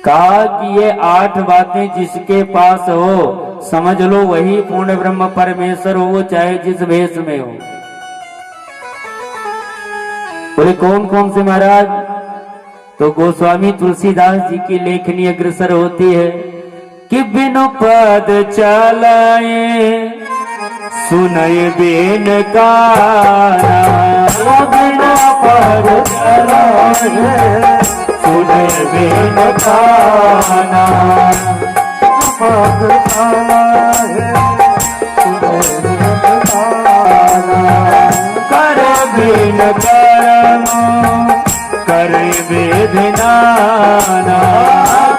कहा कि ये 8 बातें जिसके पास हो समझ लो वही पूर्ण ब्रह्म परमेश्वर हो, चाहे जिस भेष में हो। बोले कौन कौन से महाराज? तो गोस्वामी तुलसीदास जी की लेखनी अग्रसर होती है कि बिनु पद चलाए सुनय बिन काना, बिनु पद चलाए सुनय बिन काना, पद चलाए सुनय बिन काना, कर बिन करम कर विधिनाना,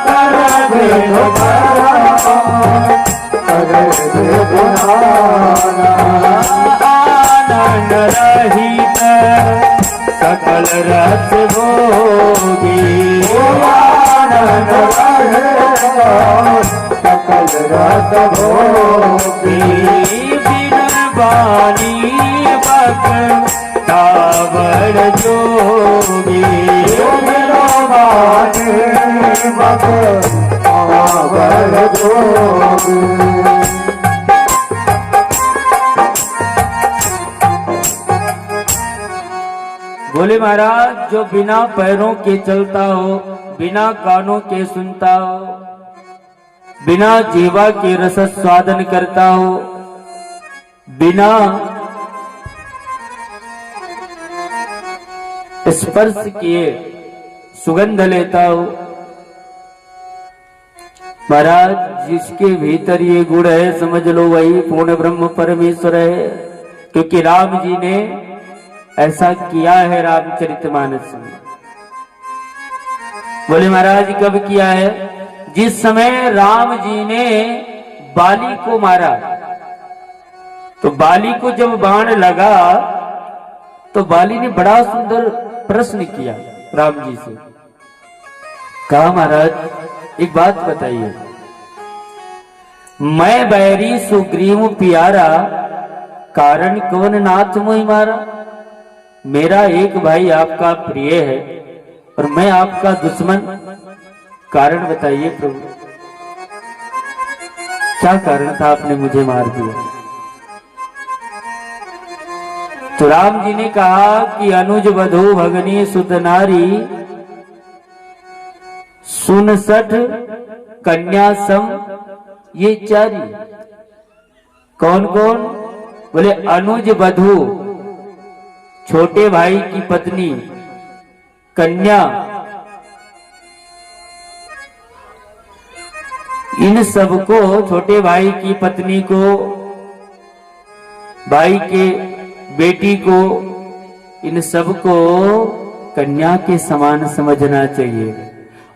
कर बिन करम कर विधिनाना, आनंद रहित सकल रस भोगी, आनंद रहित सकल रस भोगी, बिन वाणी तावर जोगी, तावर जोगी। बोले महाराज जो बिना पैरों के चलता हो, बिना कानों के सुनता हो, बिना जीवा के रस स्वादन करता हो, बिना स्पर्श किए सुगंध लेता हो, महाराज जिसके भीतर ये गुण है समझ लो वही पूर्ण ब्रह्म परमेश्वर है। क्योंकि राम जी ने ऐसा किया है रामचरितमानस में। बोले महाराज कब किया है? जिस समय राम जी ने बाली को मारा, तो बाली को जब बाण लगा तो बाली ने बड़ा सुंदर प्रश्न किया राम जी से। कहा महाराज एक बात बताइए, मैं बैरी सुग्रीव प्यारा, कारण कौन नाथ मोहि मारा? मेरा एक भाई आपका प्रिय है और मैं आपका दुश्मन, कारण बताइए प्रभु, क्या कारण था आपने मुझे मार दिया? तो राम जी ने कहा कि अनुज वधू भगनी सुत नारी, सुनसठ कन्या सम ये चारी। कौन कौन? बोले अनुज वधू छोटे भाई की पत्नी, कन्या, इन सबको, छोटे भाई की पत्नी को, भाई के बेटी को, इन सबको कन्या के समान समझना चाहिए।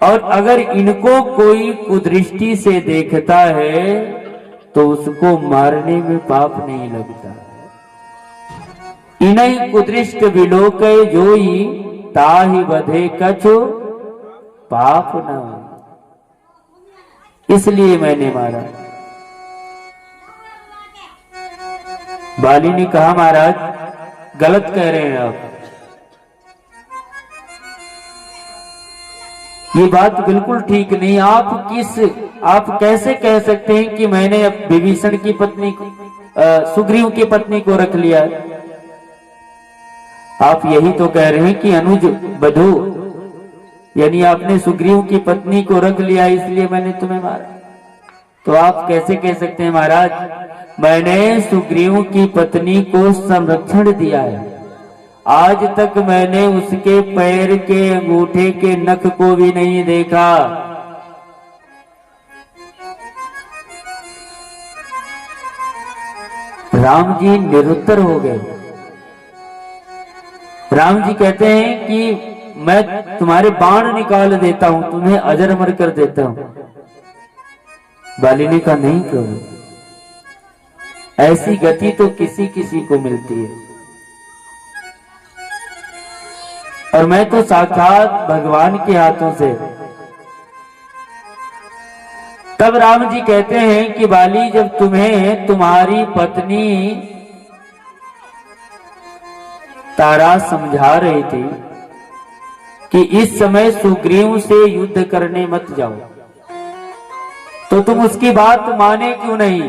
और अगर इनको कोई कुदृष्टि से देखता है तो उसको मारने में पाप नहीं लगता। इन्हीं कुदृष्ट विलोक जोई, ताहि बधे कछु पाप न। इसलिए मैंने मारा। बाली ने कहा महाराज गलत कह रहे हैं आप, ये बात बिल्कुल ठीक नहीं। आप कैसे कह सकते हैं कि मैंने विभीषण की पत्नी को, सुग्रीव की पत्नी को रख लिया? आप यही तो कह रहे हैं कि अनुज वधू, यानी आपने सुग्रीव की पत्नी को रख लिया इसलिए मैंने तुम्हें मारा। तो आप कैसे कह सकते हैं महाराज मैंने सुग्रीव की पत्नी को संरक्षण दिया है, आज तक मैंने उसके पैर के अंगूठे के नख को भी नहीं देखा। राम जी निरुत्तर हो गए। राम जी कहते हैं कि मैं तुम्हारे बाण निकाल देता हूं, तुम्हें अजर अमर कर देता हूं। बाली ने कहा नहीं प्रभु, ऐसी गति तो किसी किसी को मिलती है, और मैं तो साक्षात भगवान के हाथों से। तब राम जी कहते हैं कि बाली जब तुम्हें तुम्हारी पत्नी तारा समझा रही थी कि इस समय सुग्रीव से युद्ध करने मत जाओ। तो तुम उसकी बात माने क्यों नहीं?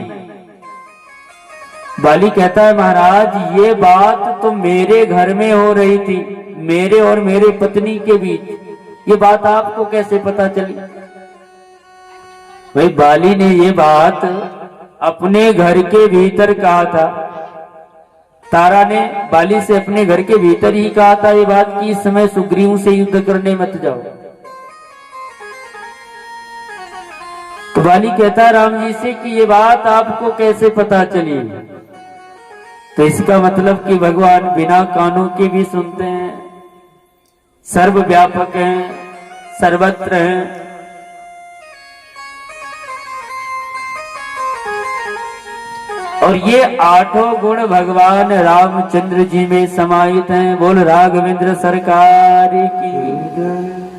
बाली कहता है महाराज ये बात तो मेरे घर में हो रही थी, मेरे और मेरे पत्नी के बीच, ये बात आपको कैसे पता चली? भाई बाली ने ये बात अपने घर के भीतर कहा था। तारा ने बाली से अपने घर के भीतर ही कहा था ये बात कि इस समय सुग्रीव से युद्ध करने मत जाओ। तो बाली कहता है राम जी से कि ये बात आपको कैसे पता चली? तो इसका मतलब कि भगवान बिना कानों के भी सुनते हैं, सर्वव्यापक हैं, सर्वत्र हैं। और ये आठों गुण भगवान रामचंद्र जी में समाहित हैं। बोल राघवेंद्र सरकार की।